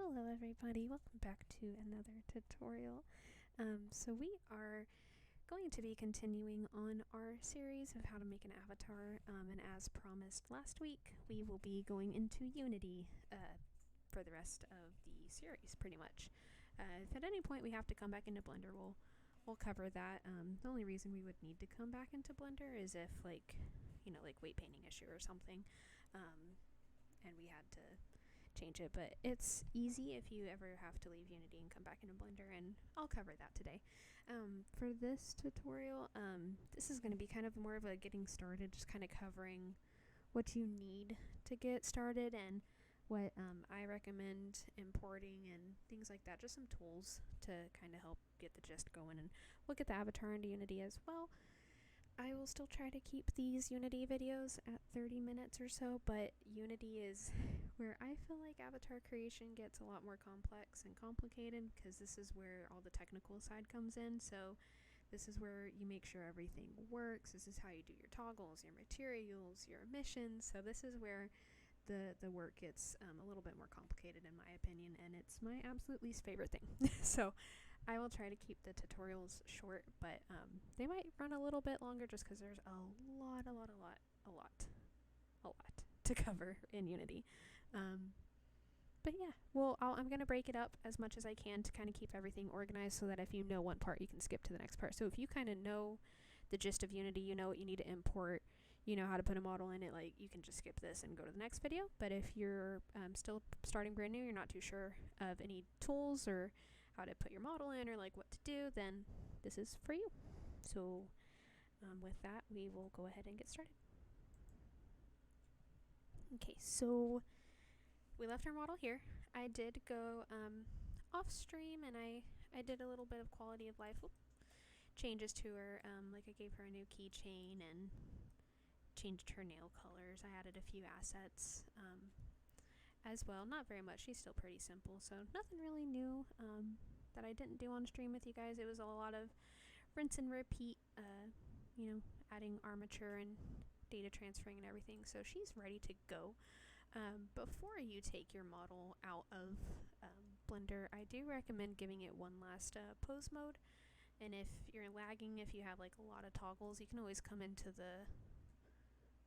Hello everybody, welcome back to another tutorial. So we are going to be continuing on our series of how to make an avatar, and as promised last week, we will be going into Unity for the rest of the series, pretty much. If at any point we have to come back into Blender, we'll cover that. The only reason we would need to come back into Blender is if, like weight painting issue or something, and we had to change it, but it's easy if you ever have to leave Unity and come back into Blender, and I'll cover that today. For this tutorial, this is going to be kind of more of a getting started, just kind of covering what you need to get started and what I recommend importing and things like that, just some tools to kind of help get the gist going, and we'll get the avatar into Unity as well. I will still try to keep these Unity videos at 30 minutes or so, but Unity is where I feel like avatar creation gets a lot more complex and complicated, because this is where all the technical side comes in. So this is where you make sure everything works. This is how you do your toggles, your materials, your emissions. So this is where the work gets a little bit more complicated, in my opinion, and it's my absolute least favorite thing. So I will try to keep the tutorials short, but they might run a little bit longer just because there's a lot to cover in Unity. But yeah, I'm going to break it up as much as I can to kind of keep everything organized, so that if you know one part, you can skip to the next part. So if you kind of know the gist of Unity, you know what you need to import, you know how to put a model in it, like, you can just skip this and go to the next video. But if you're still starting brand new, you're not too sure of any tools or how to put your model in, or like what to do, then this is for you. So with that, we will go ahead and get started. Okay, so we left our model here. I did go off stream, and I did a little bit of quality of life changes to her. Like, I gave her a new keychain and changed her nail colors. I added a few assets as well. Not very much. She's still pretty simple, so nothing really new that I didn't do on stream with you guys. It was a lot of rinse and repeat, adding armature and data transferring and everything. So she's ready to go. Before you take your model out of Blender, I do recommend giving it one last pose mode. And if you're lagging, if you have like a lot of toggles, you can always come into the,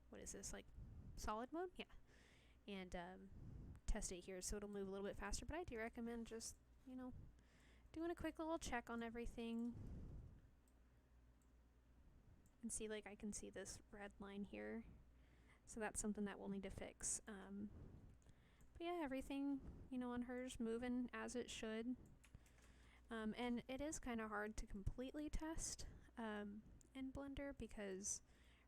what is this, like solid mode? Yeah. And test it here, so it'll move a little bit faster. But I do recommend just, doing a quick little check on everything. And see, like, I can see this red line here. So that's something that we'll need to fix. But yeah, everything, on hers moving as it should. And it is kind of hard to completely test in Blender, because,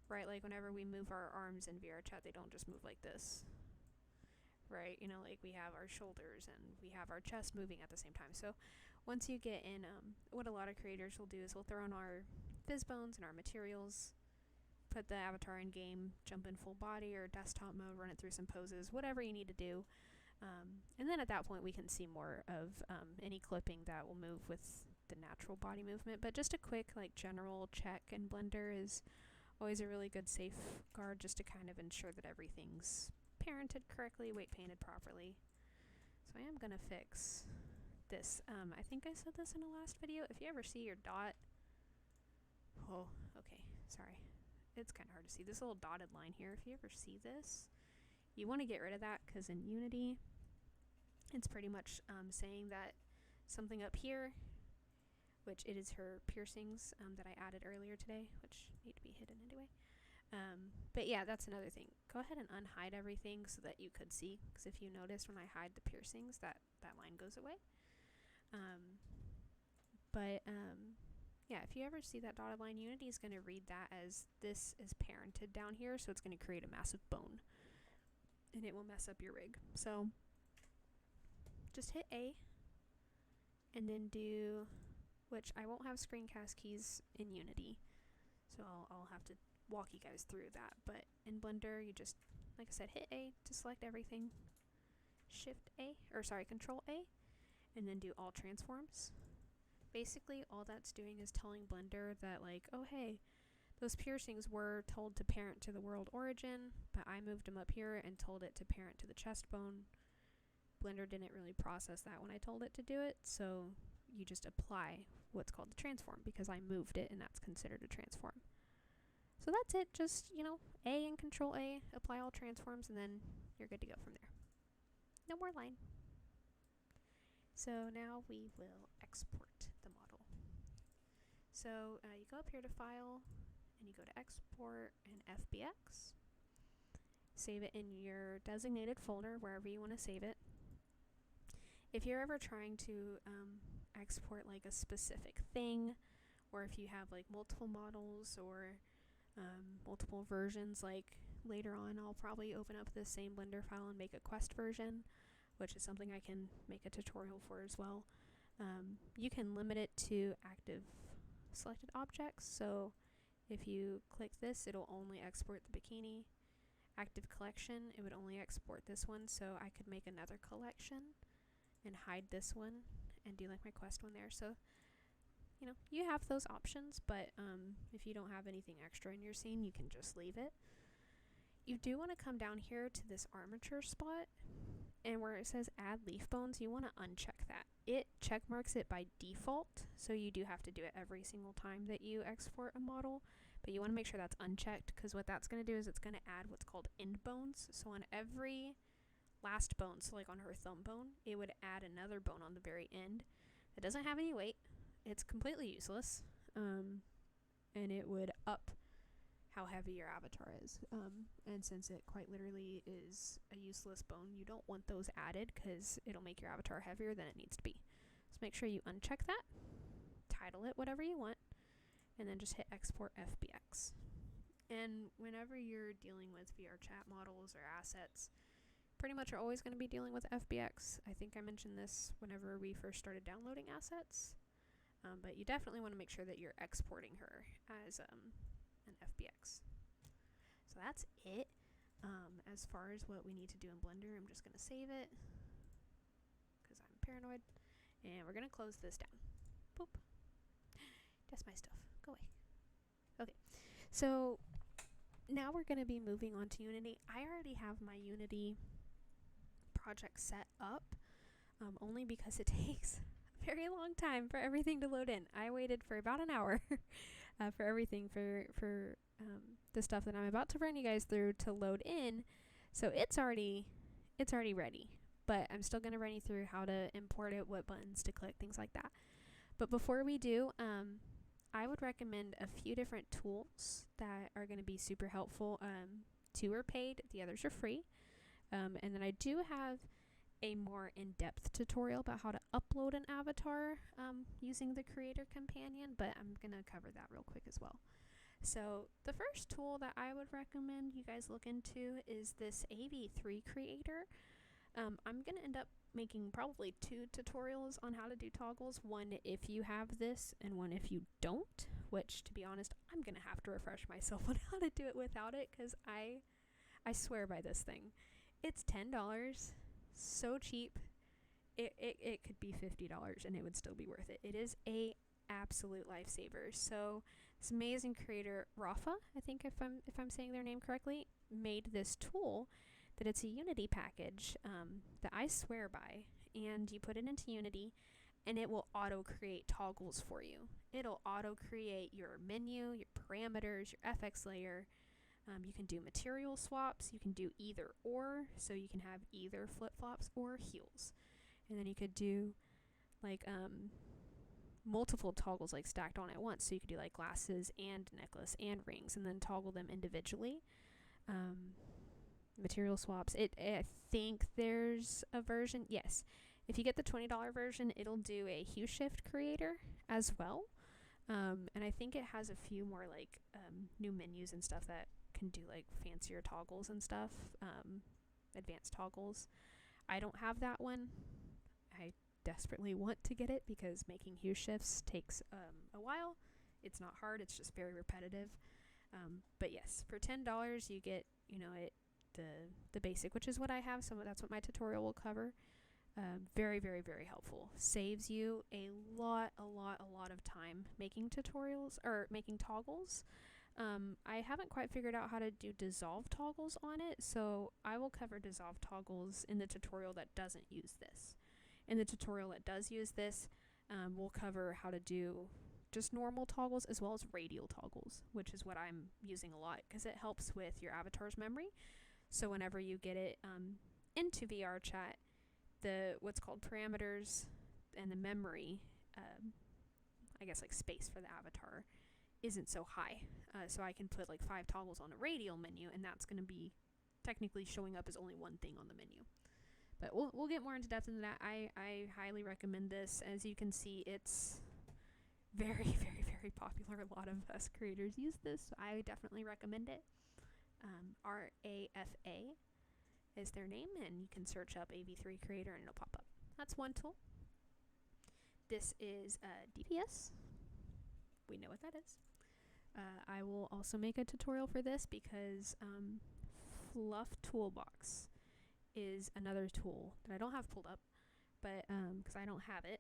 right, like whenever we move our arms in VRChat, they don't just move like this, right? Like, we have our shoulders and we have our chest moving at the same time. So once you get in, what a lot of creators will do is we'll throw in our fizz bones and our materials, put the avatar in game, jump in full body or desktop mode, run it through some poses, whatever you need to do. And then at that point we can see more of any clipping that will move with the natural body movement. But just a quick, like, general check in Blender is always a really good safeguard, just to kind of ensure that everything's parented correctly, weight painted properly. So I am gonna fix this. I think I said this in a last video. If you ever see your dot, oh, okay, sorry. It's kind of hard to see this little dotted line here. If you ever see this, you want to get rid of that, because in Unity, it's pretty much saying that something up here, which it is her piercings that I added earlier today, which need to be hidden anyway. But yeah, that's another thing. Go ahead and unhide everything so that you could see, because if you notice, when I hide the piercings, that line goes away. Yeah, if you ever see that dotted line, Unity is going to read that as this is parented down here, so it's going to create a massive bone, and it will mess up your rig. So just hit A, and then do, which I won't have screencast keys in Unity, so I'll have to walk you guys through that. But in Blender, you just, like I said, hit A to select everything, Control A, and then do all transforms. Basically, all that's doing is telling Blender that, like, oh hey, those piercings were told to parent to the world origin, but I moved them up here and told it to parent to the chest bone. Blender didn't really process that when I told it to do it, so you just apply what's called the transform because I moved it and that's considered a transform. So that's it, just, A and Control A, apply all transforms, and then you're good to go from there. No more line. So now we will export the model. So you go up here to File, and you go to Export and FBX. Save it in your designated folder, wherever you want to save it. If you're ever trying to export like a specific thing, or if you have like multiple models or multiple versions, like later on I'll probably open up this same Blender file and make a Quest version, which is something I can make a tutorial for as well. You can limit it to active selected objects, so if you click this, it'll only export the bikini. Active collection, it would only export this one, so I could make another collection and hide this one and do like my Quest one there. So you have those options, but if you don't have anything extra in your scene, you can just leave it. You do want to come down here to this armature spot, and where it says add leaf bones, you want to uncheck that. It check marks it by default, so you do have to do it every single time that you export a model, but you want to make sure that's unchecked, because what that's going to do is it's going to add what's called end bones. So on every last bone, so like on her thumb bone, it would add another bone on the very end that doesn't have any weight. It's completely useless, and it would up how heavy your avatar is. And since it quite literally is a useless bone, you don't want those added because it'll make your avatar heavier than it needs to be. So make sure you uncheck that, title it whatever you want, and then just hit Export FBX. And whenever you're dealing with VRChat models or assets, pretty much are always going to be dealing with FBX. I think I mentioned this whenever we first started downloading assets. But you definitely want to make sure that you're exporting her as an FBX. So that's it. As far as what we need to do in Blender, I'm just going to save it because I'm paranoid. And we're going to close this down. Boop. That's my stuff. Go away. Okay. So now we're going to be moving on to Unity. I already have my Unity project set up, only because it takes very long time for everything to load in. I waited for about an hour for everything for the stuff that I'm about to run you guys through to load in. So it's already ready, but I'm still going to run you through how to import it, what buttons to click, things like that. But before we do, I would recommend a few different tools that are going to be super helpful. 2 are paid, the others are free. And then I do have a more in-depth tutorial about how to upload an avatar using the Creator Companion, but I'm going to cover that real quick as well. So the first tool that I would recommend you guys look into is this AV3 Creator. I'm going to end up making probably 2 tutorials on how to do toggles, one if you have this and one if you don't, which, to be honest, I'm going to have to refresh myself on how to do it without it, because I swear by this thing. It's $10. So cheap. It could be $50 and it would still be worth it. It is a absolute lifesaver. So this amazing creator, Rafa, I think if I'm saying their name correctly, made this tool that it's a Unity package that I swear by, and you put it into Unity and it will auto create toggles for you. It'll auto create your menu, your parameters, your FX layer. You can do material swaps, you can do either or, so you can have either flip-flops or heels. And then you could do like multiple toggles like stacked on at once, so you could do like glasses and necklace and rings and then toggle them individually. Material swaps, I think there's a version, yes. If you get the $20 version, it'll do a hue shift creator as well. And I think it has a few more like new menus and stuff that can do like fancier toggles and stuff, advanced toggles. I don't have that one. I desperately want to get it because making hue shifts takes a while. It's not hard, it's just very repetitive. But yes, for $10 you get, the basic, which is what I have, so that's what my tutorial will cover. Very, very, very helpful. Saves you a lot of time making tutorials or making toggles. I haven't quite figured out how to do dissolve toggles on it, so I will cover dissolve toggles in the tutorial that doesn't use this. In the tutorial that does use this, we'll cover how to do just normal toggles as well as radial toggles, which is what I'm using a lot because it helps with your avatar's memory. So whenever you get it into VRChat, the what's called parameters and the memory, I guess like space for the avatar, isn't so high. So I can put like 5 toggles on a radial menu, and that's going to be technically showing up as only one thing on the menu. But we'll get more into depth into that. I highly recommend this. As you can see, it's very, very, very popular. A lot of us creators use this, so I definitely recommend it. RAFA is their name, and you can search up AV3 Creator and it'll pop up. That's one tool. This is DPS. We know what that is. I will also make a tutorial for this because Fluff Toolbox is another tool that I don't have pulled up, but because I don't have it.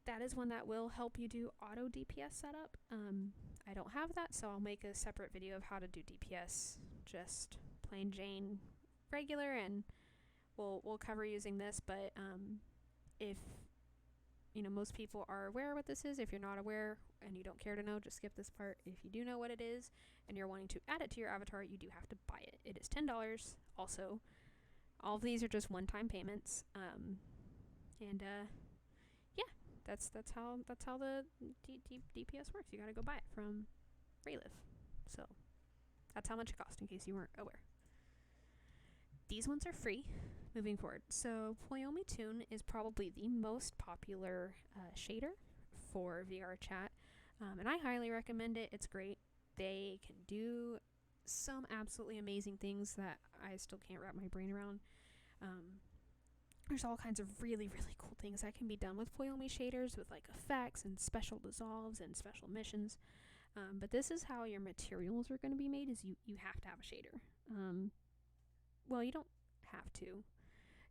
That is one that will help you do auto DPS setup. I don't have that, so I'll make a separate video of how to do DPS, just plain Jane regular, and we'll cover using this. But if you know, most people are aware what this is. If you're not aware and you don't care to know, just skip this part. If you do know what it is and you're wanting to add it to your avatar, you do have to buy it. It is $10. Also, all of these are just one-time payments. Yeah, that's how the DPS works. You gotta go buy it from Relive. So that's how much it costs, in case you weren't aware. These ones are free moving forward. So Poyomi Toon is probably the most popular shader for VRChat, and I highly recommend it. It's great. They can do some absolutely amazing things that I still can't wrap my brain around. There's all kinds of really, really cool things that can be done with Poyomi shaders, with like effects and special dissolves and special missions. But this is how your materials are going to be made, is you have to have a shader. Well, you don't have to.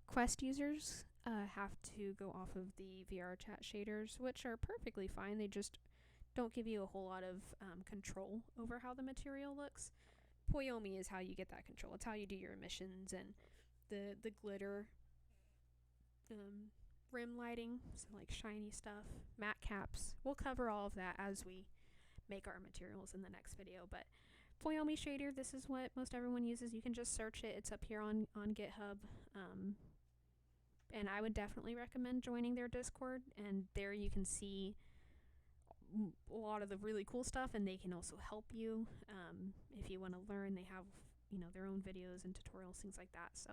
Quest users have to go off of the VRChat shaders, which are perfectly fine. They just don't give you a whole lot of control over how the material looks. Poyomi is how you get that control. It's how you do your missions and the glitter, rim lighting, so like shiny stuff, matte caps. We'll cover all of that as we make our materials in the next video, but Poyomi shader, this is what most everyone uses. You can just search it. It's up here on GitHub. And I would definitely recommend joining their Discord, and there you can see a lot of the really cool stuff, and they can also help you if you want to learn. They have, you know, their own videos and tutorials, things like that. So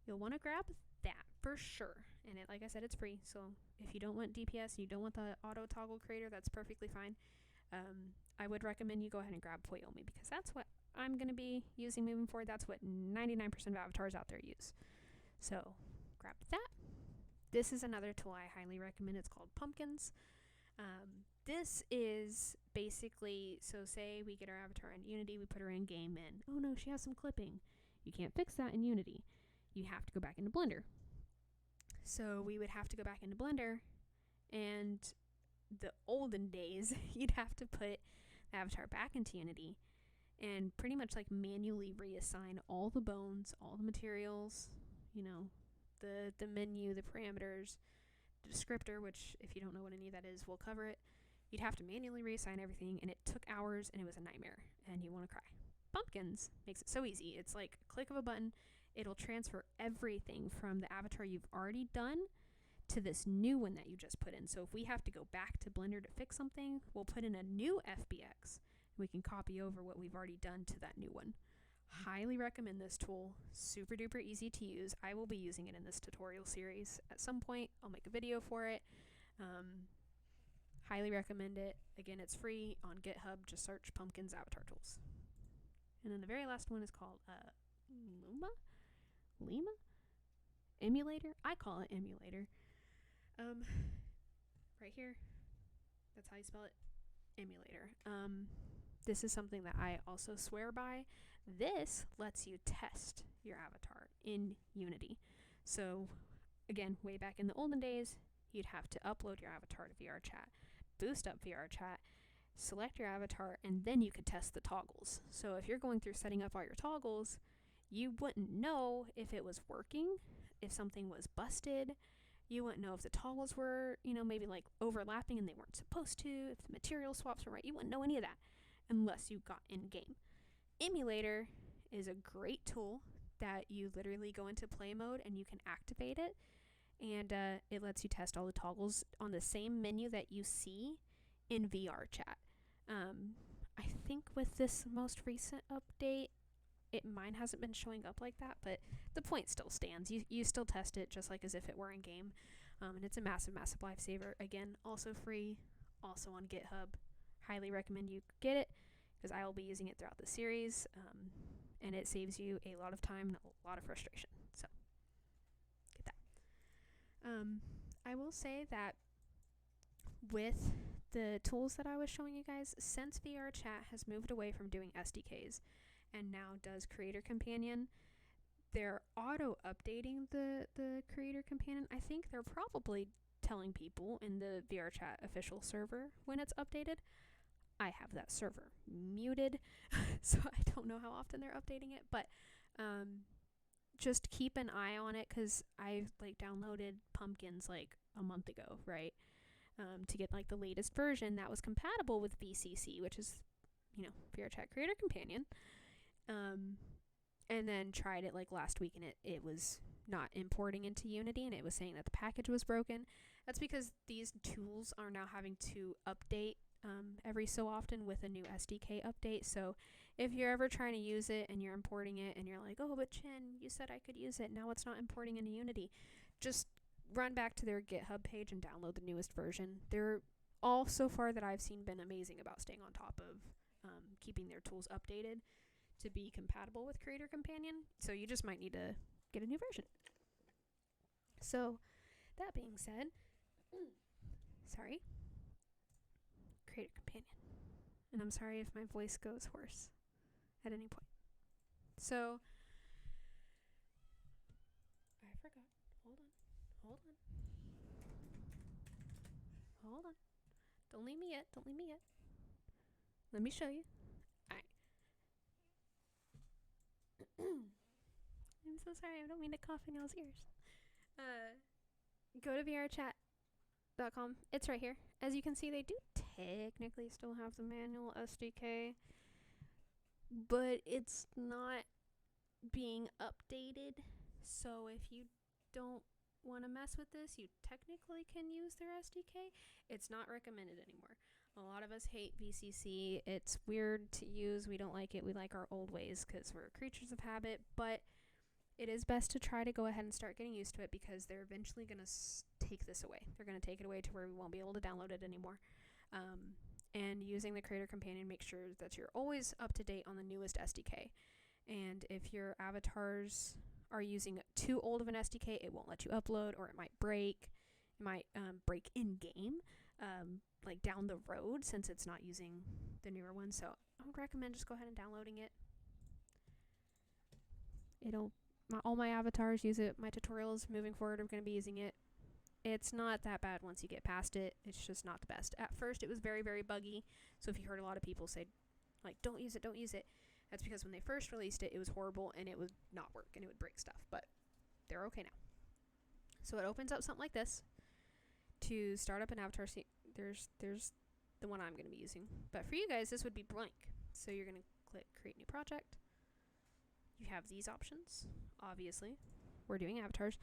you'll want to grab that for sure. And like I said, it's free. So if you don't want DPS, you don't want the auto toggle creator, that's perfectly fine. I would recommend you go ahead and grab Poyomi, because that's what I'm going to be using moving forward. That's what 99% of avatars out there use. So grab that. This is another tool I highly recommend. It's called Pumpkins. This is basically, so say we get our avatar in Unity, we put her in game, and oh no, she has some clipping. You can't fix that in Unity. You have to go back into Blender. So we would have to go back into Blender, and the olden days, you'd have to put the avatar back into Unity and pretty much like manually reassign all the bones, all the materials, you know, the menu, the parameters, the descriptor, which if you don't know what any of that is, we'll cover it. You'd have to manually reassign everything, and it took hours, and it was a nightmare, and you want to cry. Pumpkins makes it so easy. It's like a click of a button. It'll transfer everything from the avatar you've already done to this new one that you just put in. So if we have to go back to Blender to fix something, we'll put in a new FBX. We can copy over what we've already done to that new one. Highly recommend this tool. Super duper easy to use. I will be using it in this tutorial series at some point. I'll make a video for it. Highly recommend it. Again, it's free on GitHub. Just search Pumpkins Avatar Tools. And then the very last one is called Lima? Emulator? I call it Emulator. Right here. That's how you spell it. Emulator. This is something that I also swear by. This lets you test your avatar in Unity. So, again, way back in the olden days, you'd have to upload your avatar to VRChat, boost up VRChat, select your avatar, and then you could test the toggles. So if you're going through setting up all your toggles, you wouldn't know if it was working, if something was busted. You wouldn't know if the toggles were, maybe like overlapping and they weren't supposed to, if the material swaps were right. You wouldn't know any of that unless you got in game. Emulator is a great tool that you literally go into play mode and you can activate it, and it lets you test all the toggles on the same menu that you see in VRChat. I think with this most recent update, mine hasn't been showing up like that, but the point still stands. You still test it just like as if it were in game, and it's a massive lifesaver. Again, also free, also on GitHub. Highly recommend you get it, because I will be using it throughout the series, and it saves you a lot of time and a lot of frustration. So get that. I will say that with the tools that I was showing you guys, since VRChat has moved away from doing SDKs and now does Creator Companion, they're auto-updating the Creator Companion. I think they're probably telling people in the VRChat official server when it's updated. I have that server muted, so I don't know how often they're updating it, but just keep an eye on it, because I downloaded Pumpkins a month ago, right? To get the latest version that was compatible with VCC, which is, VRChat Creator Companion. And then tried it last week, and it was not importing into Unity, and it was saying that the package was broken. That's because these tools are now having to update every so often with a new SDK update. So if you're ever trying to use it and you're importing it and you're like, oh, but Chin, you said I could use it, now it's not importing into Unity, just run back to their GitHub page and download the newest version. They're all, so far that I've seen, been amazing about staying on top of keeping their tools updated to be compatible with Creator Companion. So you just might need to get a new version. So that being said, sorry, Creator Companion. And I'm sorry if my voice goes hoarse at any point. So I forgot. Hold on. Don't leave me yet. Let me show you. Alright. I'm so sorry. I don't mean to cough in y'all's ears. Go to VRChat.com. It's right here. As you can see, they do technically still have the manual SDK, but it's not being updated. So if you don't want to mess with this, you technically can use their SDK. It's not recommended anymore. A lot of us hate VCC. It's weird to use. We don't like it. We like our old ways because we're creatures of habit, but it is best to try to go ahead and start getting used to it, because they're eventually going to take this away. They're going to take it away to where we won't be able to download it anymore. And using the Creator Companion, make sure that you're always up to date on the newest SDK. And if your avatars are using too old of an SDK, it won't let you upload, or it might break. It might break in-game, down the road, since it's not using the newer one. So I would recommend just go ahead and downloading it. All my avatars use it. My tutorials moving forward are going to be using it. It's not that bad once you get past it. It's just not the best. At first, it was very, very buggy. So if you heard a lot of people say, don't use it, that's because when they first released it, it was horrible and it would not work and it would break stuff. But they're okay now. So it opens up something like this to start up an avatar. There's the one I'm going to be using. But for you guys, this would be blank. So you're going to click Create New Project. You have these options. Obviously, we're doing avatars.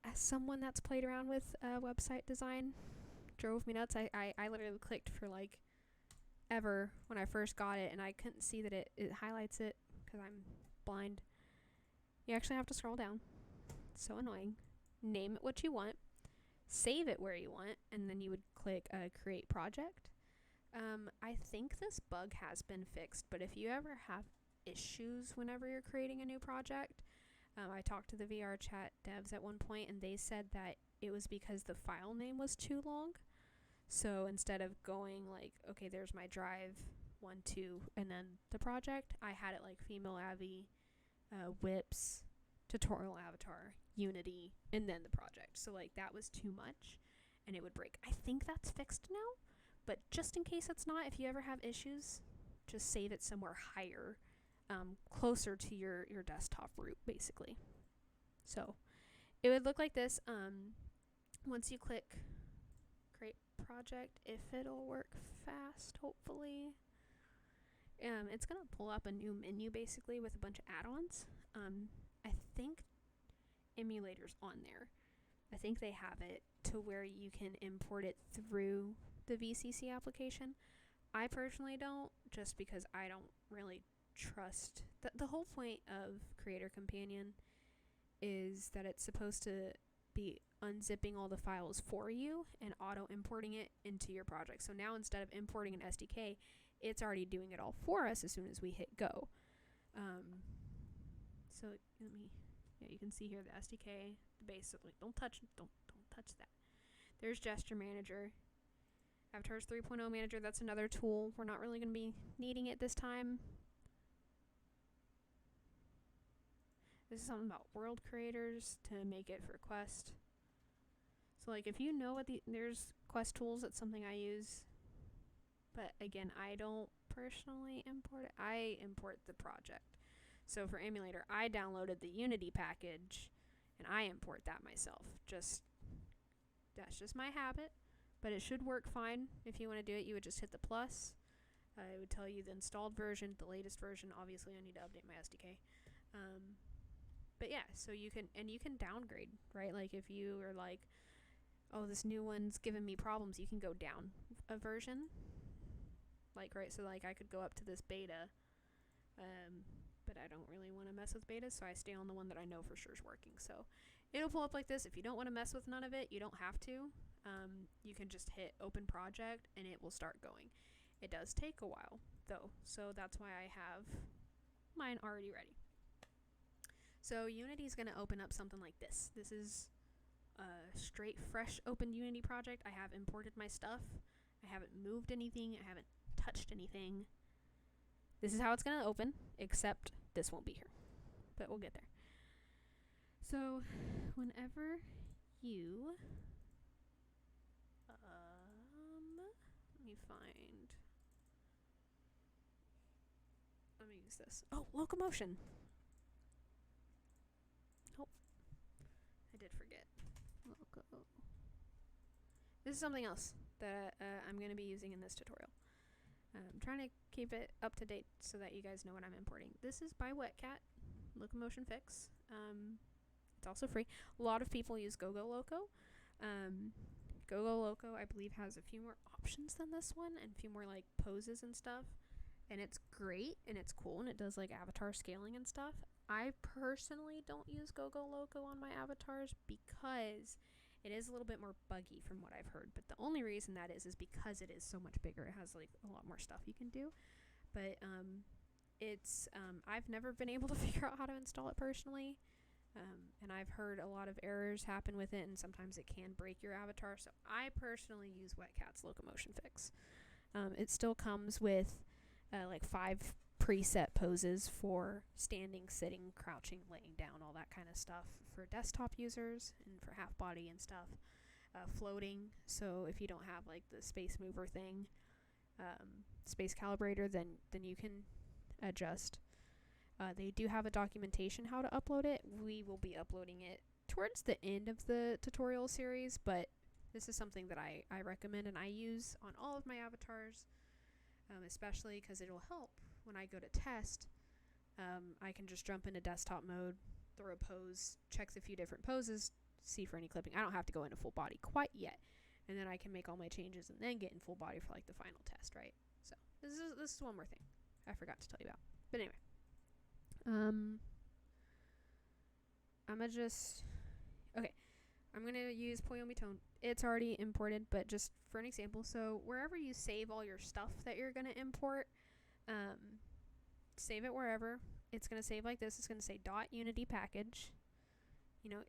As someone that's played around with website design, drove me nuts. I literally clicked for ever when I first got it, and I couldn't see that it highlights it because I'm blind. You actually have to scroll down. It's so annoying. Name it what you want, save it where you want, and then you would click Create Project. I think this bug has been fixed, but if you ever have issues whenever you're creating a new project, I talked to the VRChat devs at one point, and they said that it was because the file name was too long. So instead of going okay, there's my drive 1, 2, and then the project, I had it female Avi, whips, tutorial avatar, Unity, and then the project. So that was too much, and it would break. I think that's fixed now, But just in case it's not, if you ever have issues, just save it somewhere higher, closer to your desktop root, basically. So it would look like this. Once you click create project, if it'll work fast, hopefully. It's gonna pull up a new menu basically with a bunch of add-ons. I think Emulator's on there. I think they have it to where you can import it through the VCC application. I personally don't, just because I don't really trust the whole point of Creator Companion is that it's supposed to be unzipping all the files for you and auto importing it into your project. So now instead of importing an SDK, it's already doing it all for us as soon as we hit go. So you can see here the SDK, the base. So don't touch that. There's Gesture Manager, Avatars 3.0 Manager. That's another tool. We're not really going to be needing it this time. This is something about world creators to make it for Quest. So like if you know what there's Quest tools, that's something I use. But again, I don't personally import it. I import the project. So for Emulator, I downloaded the Unity package and I import that myself. That's just my habit, but it should work fine. If you want to do it, you would just hit the plus. It would tell you the installed version, the latest version. Obviously, I need to update my SDK. But yeah, so you can downgrade, right? Like if you are like, oh, this new one's giving me problems, you can go down a version. Like, right, so like I could go up to this beta, but I don't really want to mess with betas, so I stay on the one that I know for sure is working. So it'll pull up like this. If you don't want to mess with none of it, you don't have to. You can just hit open project and it will start going. It does take a while though, so that's why I have mine already ready. So Unity is going to open up something like this. This is a straight fresh open Unity project. I have imported my stuff. I haven't moved anything. I haven't touched anything. This is how it's going to open, except this won't be here, but we'll get there. So whenever you let me use this. Oh, locomotion. Oh, I did forget. Loco. This is something else that I'm going to be using in this tutorial. I'm trying to keep it up to date so that you guys know what I'm importing. This is by VRChat, Locomotion Fix. It's also free. A lot of people use GoGoLoco. GoGoLoco, I believe, has a few more options than this one and a few more like poses and stuff. And it's great and it's cool and it does like avatar scaling and stuff. I personally don't use GoGoLoco on my avatars because it is a little bit more buggy from what I've heard. But the only reason that is because it is so much bigger. It has like a lot more stuff you can do. But I've never been able to figure out how to install it personally. And I've heard a lot of errors happen with it, and sometimes it can break your avatar. So I personally use VRChat's Locomotion Fix. It still comes with like 5 preset poses for standing, sitting, crouching, laying down, all that kind of stuff for desktop users and for half body and stuff. Floating, so if you don't have like the space mover thing, space calibrator, then you can adjust. They do have a documentation how to upload it. We will be uploading it towards the end of the tutorial series, but this is something that I recommend and I use on all of my avatars, especially because it'll help when I go to test. I can just jump into desktop mode, throw a pose, checks a few different poses, see for any clipping. I don't have to go into full body quite yet, and then I can make all my changes and then get in full body for like the final test, right? So this is one more thing I forgot to tell you about. But anyway. I'm gonna use Poyomi Tone. It's already imported, but just for an example, so wherever you save all your stuff that you're gonna import, save it wherever. It's gonna save like this. It's gonna say .unity package. You know,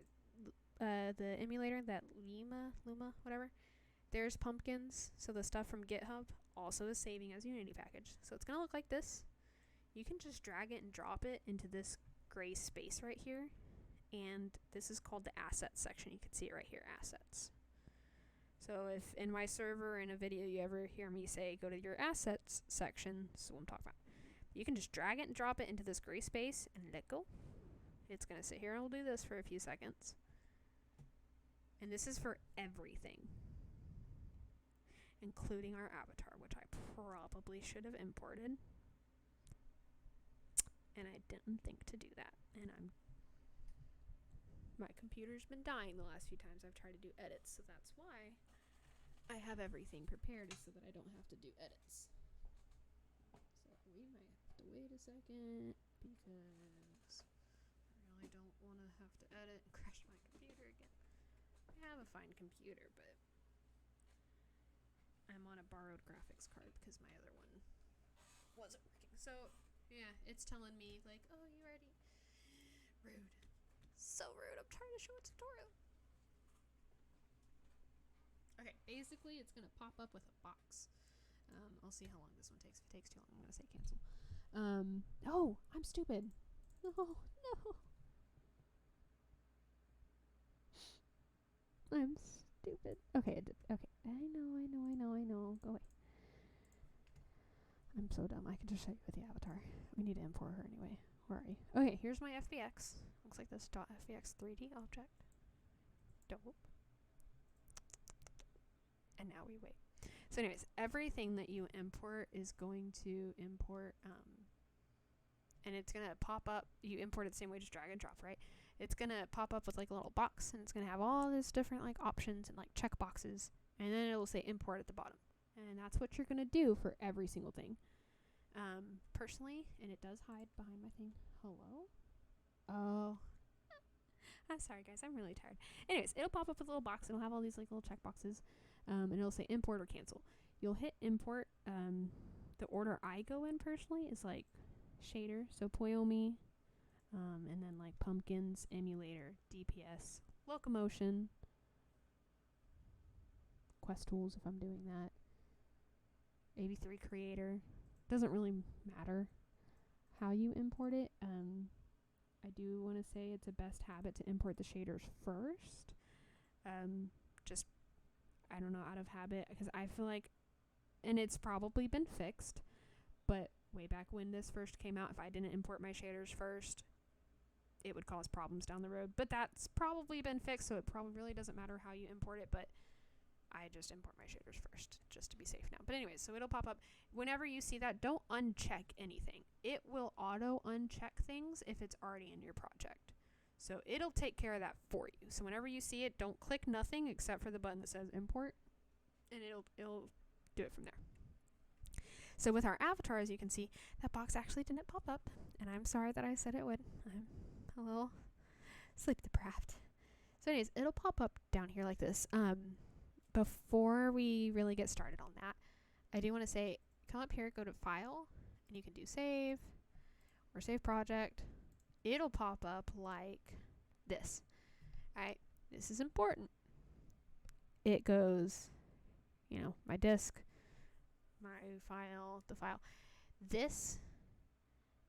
the emulator, that Luma, whatever. There's pumpkins, so the stuff from GitHub also is saving as Unity package. So it's gonna look like this. You can just drag it and drop it into this gray space right here. And this is called the assets section. You can see it right here, assets. So if in my server in a video you ever hear me say go to your assets section, this is what I'm talking about. You can just drag it and drop it into this gray space and let go. It's going to sit here and we'll do this for a few seconds. And this is for everything, including our avatar, which I probably should have imported. And I didn't think to do that. And my computer's been dying the last few times I've tried to do edits, so that's why I have everything prepared so that I don't have to do edits. So we might have to wait a second because I really don't want to have to edit and crash my computer again. I have a fine computer, but I'm on a borrowed graphics card because my other one wasn't working. So yeah, it's telling me like, oh, you already rude. So rude. I'm trying to show a tutorial. Okay, basically it's gonna pop up with a box. I'll see how long this one takes. If it takes too long, I'm gonna say cancel. Oh, I'm stupid. No, no. I'm stupid. Okay, I did. Okay, I know. Go away. I'm so dumb. I can just show you with the avatar. We need to import her anyway. Where are you? Okay, here's my FBX. Looks like this .fbx 3D object. Dope. And now we wait. So anyways, everything that you import is going to import, and it's going to pop up. You import it the same way, just drag and drop, right? It's going to pop up with like a little box, and it's going to have all this different like options and like check boxes, and then it will say import at the bottom. And that's what you're going to do for every single thing. Personally, and it does hide behind my thing. Hello? Oh. I'm sorry, guys. I'm really tired. Anyways, it'll pop up with a little box. It'll have all these like little check boxes. And it'll say import or cancel. You'll hit import. The order I go in personally is like shader. So Poyomi. And then like pumpkins, emulator, DPS, locomotion, quest tools if I'm doing that. AB3 creator. Doesn't really matter how you import it. I do want to say it's a best habit to import the shaders first. Just, I don't know, out of habit, because I feel like, and it's probably been fixed, but way back when this first came out, if I didn't import my shaders first, it would cause problems down the road. But that's probably been fixed, so it probably really doesn't matter how you import it, but I just import my shaders first, just to be safe now. But anyways, so it'll pop up. Whenever you see that, don't uncheck anything. It will auto uncheck things if it's already in your project. So it'll take care of that for you. So whenever you see it, don't click nothing except for the button that says import, and it'll do it from there. So with our avatar, as you can see, that box actually didn't pop up, and I'm sorry that I said it would. I'm a little sleep deprived. So anyways, it'll pop up down here like this. Before we really get started on that, I do want to say, come up here, go to File, and you can do Save or Save Project. It'll pop up like this. Alright, this is important. It goes, you know, my disk, my file, the file. This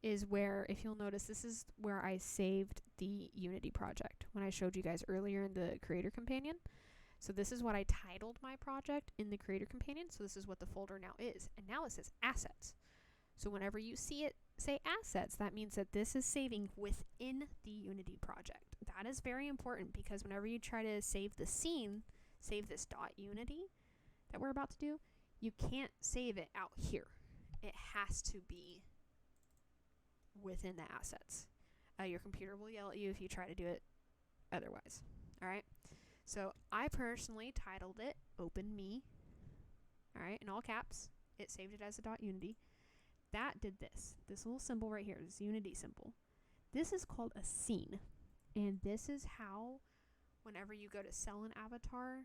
is where, if you'll notice, this is where I saved the Unity project when I showed you guys earlier in the Creator Companion. So this is what I titled my project in the Creator Companion. So this is what the folder now is. And now it says Assets. So whenever you see it say Assets, that means that this is saving within the Unity project. That is very important, because whenever you try to save the scene, save this .unity that we're about to do, you can't save it out here. It has to be within the assets. Your computer will yell at you if you try to do it otherwise. Alright? So I personally titled it Open Me. Alright, in all caps. It saved it as a .unity. That did this. This little symbol right here, this Unity symbol. This is called a scene. And this is how, whenever you go to sell an avatar,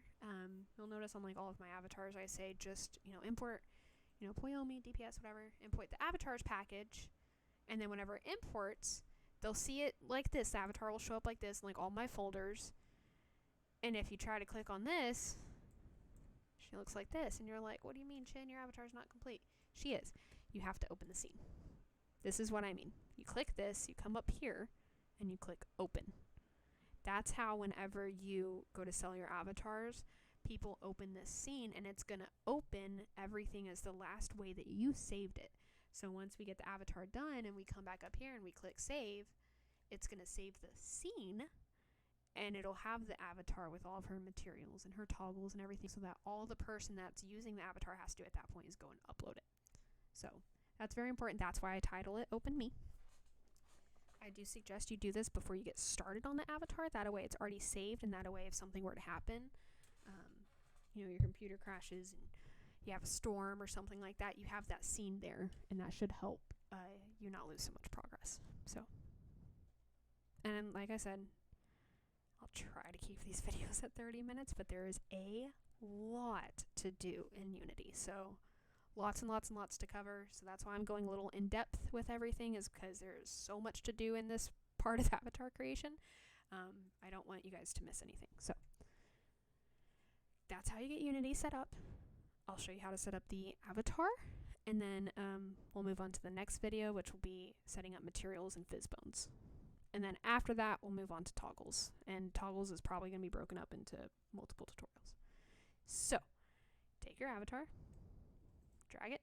you'll notice on like all of my avatars, I say just, import, Poyomi, DPS, whatever, import the avatars package. And then whenever it imports, they'll see it like this. The avatar will show up like this in like all my folders. And if you try to click on this, she looks like this. And you're like, what do you mean, Chin? Your avatar's not complete. She is. You have to open the scene. This is what I mean. You click this, you come up here, and you click open. That's how whenever you go to sell your avatars, people open this scene, and it's going to open everything as the last way that you saved it. So once we get the avatar done and we come back up here and we click save, it's going to save the scene, and it'll have the avatar with all of her materials and her toggles and everything, so that all the person that's using the avatar has to do at that point is go and upload it. So that's very important. That's why I title it Open Me. I do suggest you do this before you get started on the avatar. That way it's already saved, and that way if something were to happen, your computer crashes and you have a storm or something like that, you have that scene there, and that should help you not lose so much progress. So, and like I said, I'll try to keep these videos at 30 minutes, but there is a lot to do in Unity. So lots and lots and lots to cover. So that's why I'm going a little in depth with everything, is because there's so much to do in this part of avatar creation. I don't want you guys to miss anything. So that's how you get Unity set up. I'll show you how to set up the avatar, and then we'll move on to the next video, which will be setting up materials and fizzbones. And then after that, we'll move on to toggles. And toggles is probably going to be broken up into multiple tutorials. So, take your avatar, drag it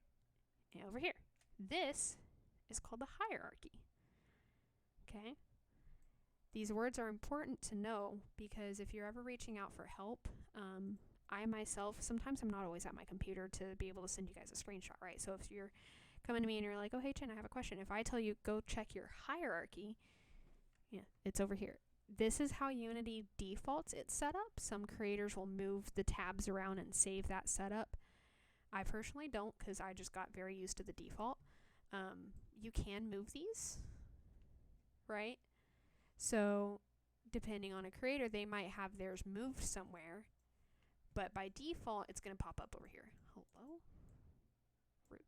over here. This is called the hierarchy. Okay? These words are important to know, because if you're ever reaching out for help, I myself, sometimes I'm not always at my computer to be able to send you guys a screenshot, right? So if you're coming to me and you're like, oh, hey, Chin, I have a question. If I tell you, go check your hierarchy, yeah, it's over here. This is how Unity defaults its setup. Some creators will move the tabs around and save that setup. I personally don't, because I just got very used to the default. You can move these, right? So depending on a creator, they might have theirs moved somewhere, but by default, it's going to pop up over here. Hello? Rude.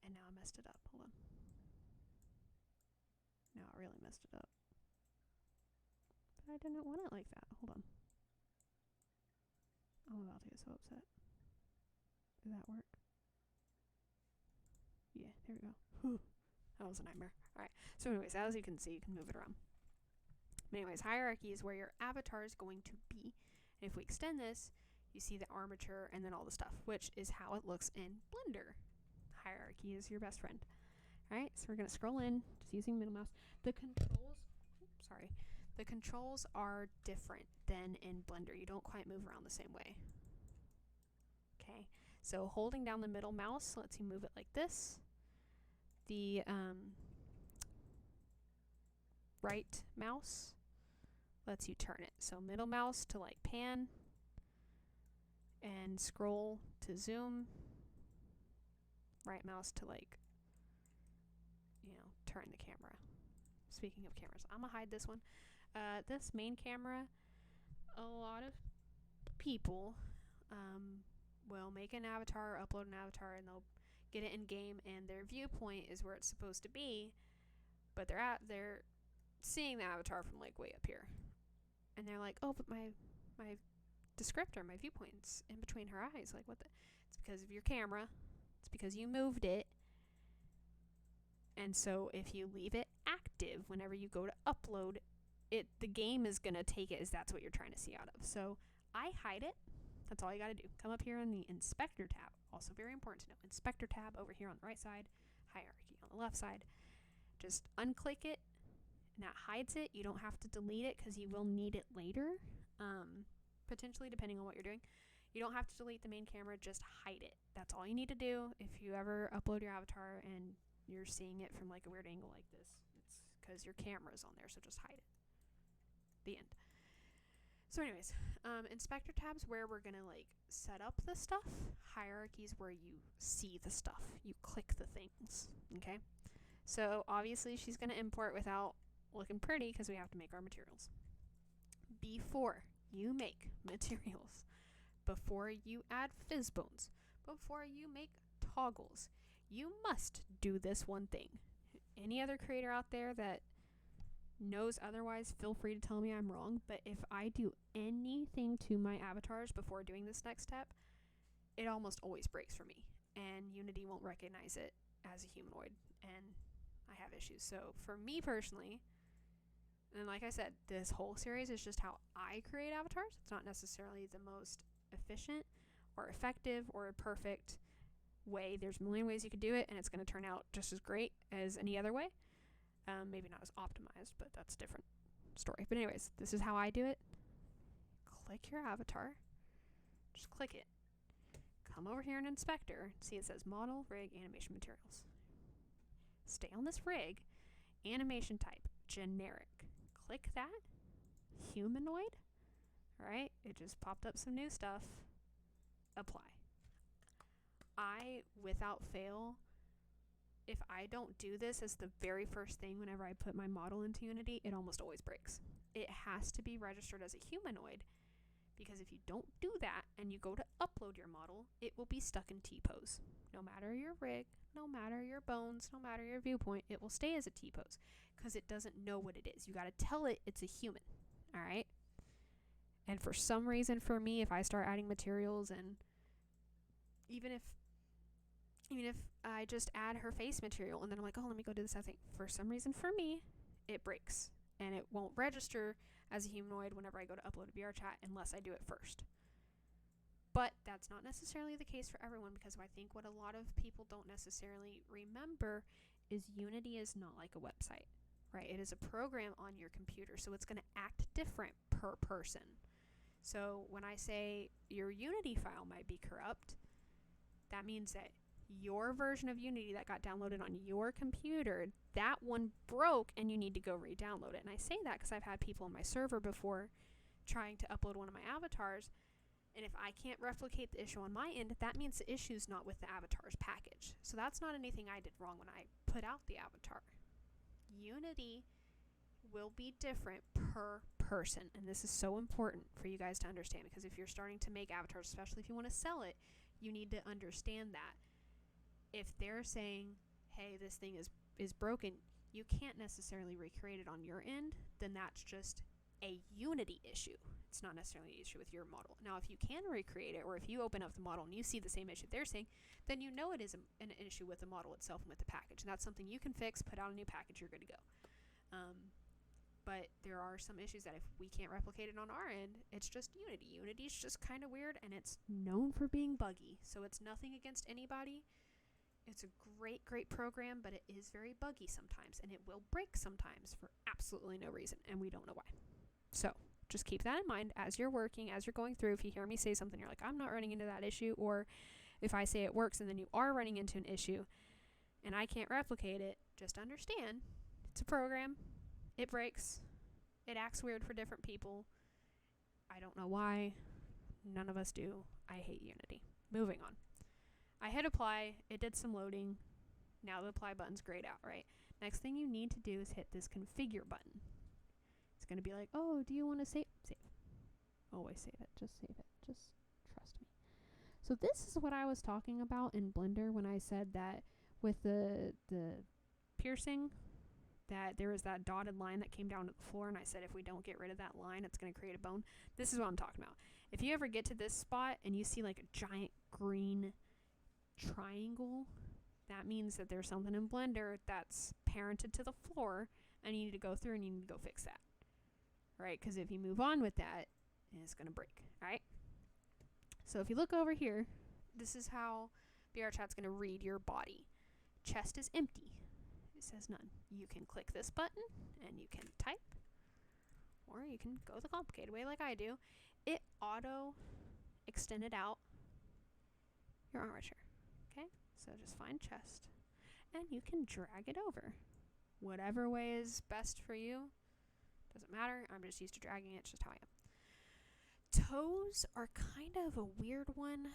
And now I messed it up. Hold on. No, I really messed it up. But I didn't want it like that. Hold on. I'm about to get so upset. Did that work? Yeah, there we go. Whew. That was a nightmare. Alright, so anyways, as you can see, you can move it around. But anyways, hierarchy is where your avatar is going to be. And if we extend this, you see the armature and then all the stuff, which is how it looks in Blender. Hierarchy is your best friend. Alright, so we're going to scroll in, just using middle mouse. The controls are different than in Blender. You don't quite move around the same way. Okay, so holding down the middle mouse lets you move it like this. The right mouse lets you turn it. So middle mouse to like pan, and scroll to zoom. Right mouse to like, turn the camera. Speaking of cameras, I'm gonna hide this one. This main camera, a lot of people will make an avatar, upload an avatar, and they'll get it in game, and their viewpoint is where it's supposed to be, but they're seeing the avatar from like way up here, and they're like, oh, but my descriptor, my viewpoint's in between her eyes. Like, what the? It's because of your camera. It's because you moved it. And so if you leave it active whenever you go to upload it, the game is going to take it as that's what you're trying to see out of. So I hide it. That's all you got to do. Come up here on the inspector tab. Also very important to know. Inspector tab over here on the right side. Hierarchy on the left side. Just unclick it, and that hides it. You don't have to delete it, because you will need it later. Potentially, depending on what you're doing. You don't have to delete the main camera. Just hide it. That's all you need to do. If you ever upload your avatar and you're seeing it from like a weird angle like this, it's because your camera's on there, so just hide it. The end. So anyways, inspector tab's where we're gonna like set up the stuff. Hierarchy's where you see the stuff. You click the things. Okay? So obviously she's gonna import without looking pretty, because we have to make our materials. Before you make materials, before you add fizzbones, before you make toggles, you must do this one thing. Any other creator out there that knows otherwise, feel free to tell me I'm wrong, but if I do anything to my avatars before doing this next step, it almost always breaks for me, and Unity won't recognize it as a humanoid, and I have issues. So for me personally, And like I said, this whole series is just how I create avatars. It's not necessarily the most efficient or effective or perfect way. There's a million ways you could do it, and it's going to turn out just as great as any other way. Maybe not as optimized, but that's a different story. But anyways, this is how I do it. Click your avatar. Just click it. Come over here in Inspector. See, it says Model, Rig, Animation Materials. Stay on this rig. Animation type, generic. Click that. Humanoid. Alright, it just popped up some new stuff. Apply. I, without fail, if I don't do this as the very first thing whenever I put my model into Unity, it almost always breaks. It has to be registered as a humanoid, because if you don't do that and you go to upload your model, it will be stuck in T-pose. No matter your rig, no matter your bones, no matter your viewpoint, it will stay as a T-pose because it doesn't know what it is. You got to tell it it's a human, all right? And for some reason for me, if I start adding materials, and even if I just add her face material and then I'm like, oh, let me go do this other thing. For some reason for me, it breaks and it won't register as a humanoid whenever I go to upload a VRChat unless I do it first. But that's not necessarily the case for everyone, because I think what a lot of people don't necessarily remember is Unity is not like a website, right? It is a program on your computer, so it's going to act different per person. So when I say your Unity file might be corrupt, that means that your version of Unity that got downloaded on your computer, that one broke and you need to go re-download it. And I say that because I've had people on my server before trying to upload one of my avatars, and if I can't replicate the issue on my end, that means the issue's not with the avatars package. So that's not anything I did wrong when I put out the avatar. Unity will be different per person, and this is so important for you guys to understand, because if you're starting to make avatars, especially if you want to sell it, you need to understand that if they're saying, hey, this thing is broken, you can't necessarily recreate it on your end, then that's just a Unity issue. It's not necessarily an issue with your model. Now, if you can recreate it, or if you open up the model and you see the same issue they're saying, then you know it is an issue with the model itself and with the package. And that's something you can fix, put out a new package, you're good to go. But there are some issues that if we can't replicate it on our end, it's just Unity. Unity's just kind of weird, and it's known for being buggy. So it's nothing against anybody. It's a great, great program, but it is very buggy sometimes, and it will break sometimes for absolutely no reason, and we don't know why. So just keep that in mind as you're working, as you're going through. If you hear me say something, you're like, I'm not running into that issue, or if I say it works and then you are running into an issue and I can't replicate it, just understand it's a program. It breaks. It acts weird for different people. I don't know why. None of us do. I hate Unity. Moving on. I hit apply. It did some loading. Now the apply button's grayed out, right? Next thing you need to do is hit this configure button. It's going to be like, oh, do you want to save? Save. Always save it. Just save it. Just trust me. So this is what I was talking about in Blender when I said that with the piercing, that there was that dotted line that came down to the floor, and I said if we don't get rid of that line, it's going to create a bone. This is what I'm talking about. If you ever get to this spot and you see like a giant green triangle, that means that there's something in Blender that's parented to the floor, and you need to go through and you need to go fix that. Right? Because if you move on with that, it's going to break. Alright? So if you look over here, this is how VRChat's going to read your body. Chest is empty. It says none. You can click this button and you can type, or you can go the complicated way like I do. It auto extended out your armature. Okay? So just find chest and you can drag it over. Whatever way is best for you. Doesn't matter. I'm just used to dragging it. It's just how I am. Toes are kind of a weird one,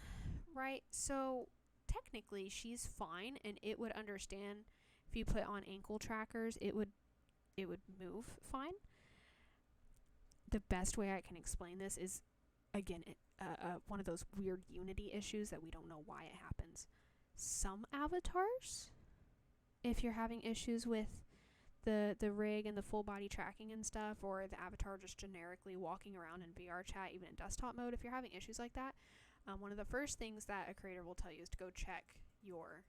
right? So technically she's fine, and it would understand if you put on ankle trackers, it would move fine. The best way I can explain this is, again, one of those weird Unity issues that we don't know why it happens. Some avatars, if you're having issues with the rig and the full body tracking and stuff, or the avatar just generically walking around in VRChat, even in desktop mode, if you're having issues like that, one of the first things that a creator will tell you is to go check your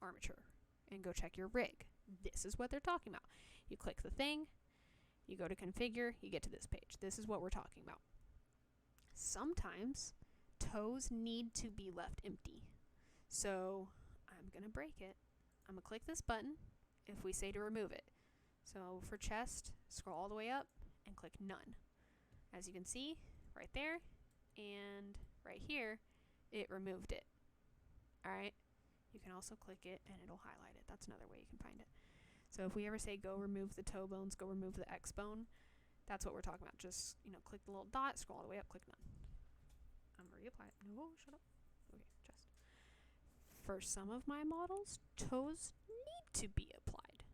armature and go check your rig. This is what they're talking about. You click the thing, You go to configure, you get to this page. This is what we're talking about. Sometimes toes need to be left empty. So I'm going to break it. I'm going to click this button if we say to remove it. So for chest, scroll all the way up and click none. As you can see, right there and right here, it removed it. Alright? You can also click it and it'll highlight it. That's another way you can find it. So if we ever say go remove the toe bones, go remove the X bone, that's what we're talking about. Just, click the little dot, scroll all the way up, click none. Reapply it. No, shut up. Okay, chest. For some of my models, toes need to be applied.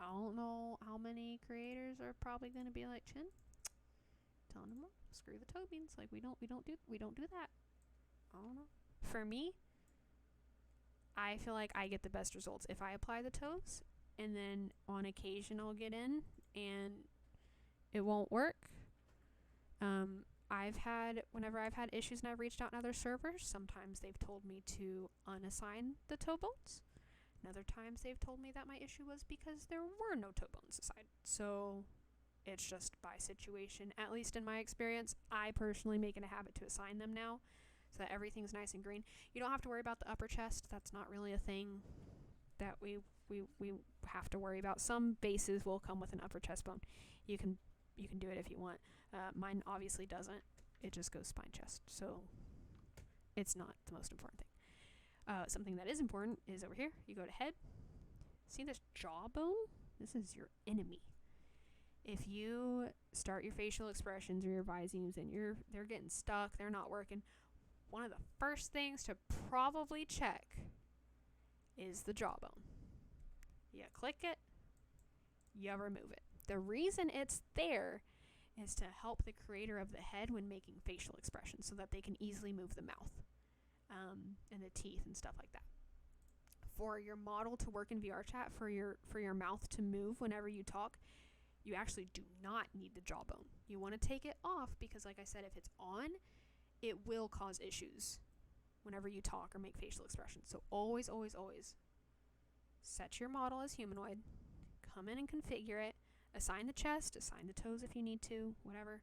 I don't know how many creators are probably going to be like, Chin, telling them, screw the toe beans. Like we don't do that. I don't know. For me, I feel like I get the best results if I apply the toes, and then on occasion I'll get in and it won't work. Whenever I've had issues and I've reached out in other servers, sometimes they've told me to unassign the toe bones. And other times they've told me that my issue was because there were no toe bones assigned. So it's just by situation. At least in my experience, I personally make it a habit to assign them now so that everything's nice and green. You don't have to worry about the upper chest. That's not really a thing that we have to worry about. Some bases will come with an upper chest bone. You can do it if you want. Mine obviously doesn't. It just goes spine chest. So it's not the most important thing. Something that is important is over here. You go to head. See this jawbone? This is your enemy. If you start your facial expressions or your visemes and they're getting stuck, they're not working, one of the first things to probably check is the jawbone. You click it, you remove it. The reason it's there is to help the creator of the head when making facial expressions so that they can easily move the mouth and the teeth and stuff like that. For your model to work in VRChat, for your mouth to move whenever you talk, you actually do not need the jawbone. You want to take it off because, like I said, if it's on, it will cause issues whenever you talk or make facial expressions. So always, always, always set your model as humanoid, come in and configure it, assign the chest, assign the toes if you need to, whatever.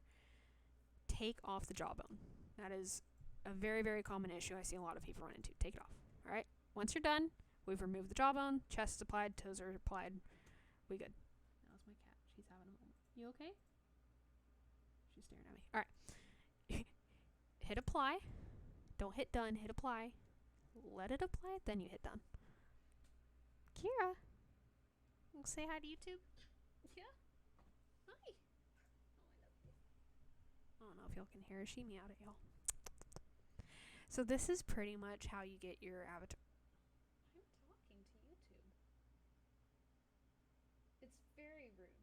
Take off the jawbone. That is a very, very common issue I see a lot of people run into. Take it off. All right? Once you're done, we've removed the jawbone, chest is applied, toes are applied. We good. That was my cat. She's having a moment. You okay? She's staring at me. All right. Hit apply. Don't hit done. Hit apply. Let it apply, then you hit done. Kira, say hi to YouTube. Yeah. Hi. Oh, I love you. I don't know if y'all can hear her. She meowed at y'all. So this is pretty much how you get your avatar. I'm talking to YouTube. It's very rude.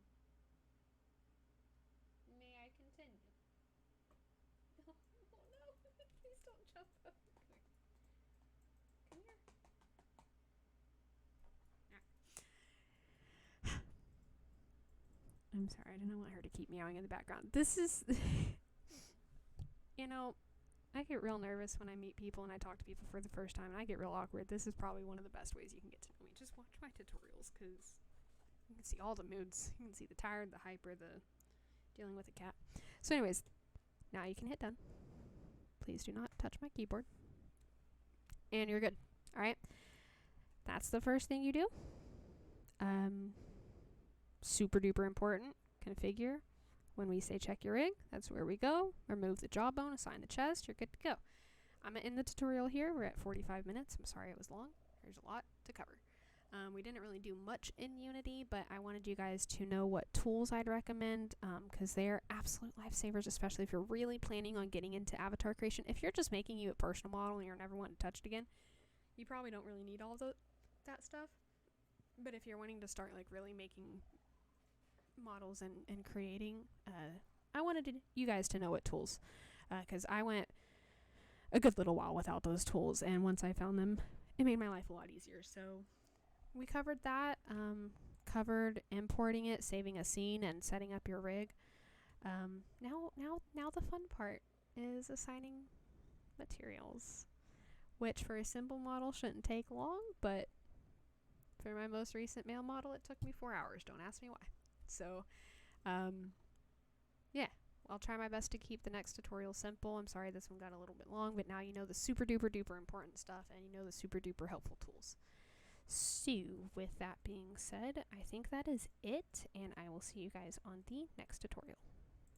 May I continue? Oh no, please don't jump up. Come here. I'm sorry, I didn't want her to keep meowing in the background. This is, I get real nervous when I meet people and I talk to people for the first time and I get real awkward. This is probably one of the best ways you can get to know me. Just watch my tutorials because you can see all the moods. You can see the tired, the hyper, the dealing with a cat. So anyways, now you can hit done. Please do not touch my keyboard. And you're good. All right. That's the first thing you do. Super duper important. Configure. When we say check your rig, that's where we go. Remove the jawbone, assign the chest, you're good to go. I'm in the tutorial here. We're at 45 minutes. I'm sorry it was long. There's a lot to cover. We didn't really do much in Unity, but I wanted you guys to know what tools I'd recommend because they are absolute lifesavers, especially if you're really planning on getting into avatar creation. If you're just making you a personal model and you're never wanting to touch it again, you probably don't really need all that stuff. But if you're wanting to start like really making models and creating, I wanted you guys to know what tools, because I went a good little while without those tools, and once I found them, it made my life a lot easier. So we covered that, covered importing it, saving a scene, and setting up your rig. Now the fun part is assigning materials, which for a simple model shouldn't take long, but for my most recent male model, it took me 4 hours. Don't ask me why. So Yeah, I'll try my best to keep the next tutorial simple. I'm sorry this one got a little bit long, but now you know the super duper duper important stuff and you know the super duper helpful tools. So, with that being said, I think that is it, and I will see you guys on the next tutorial.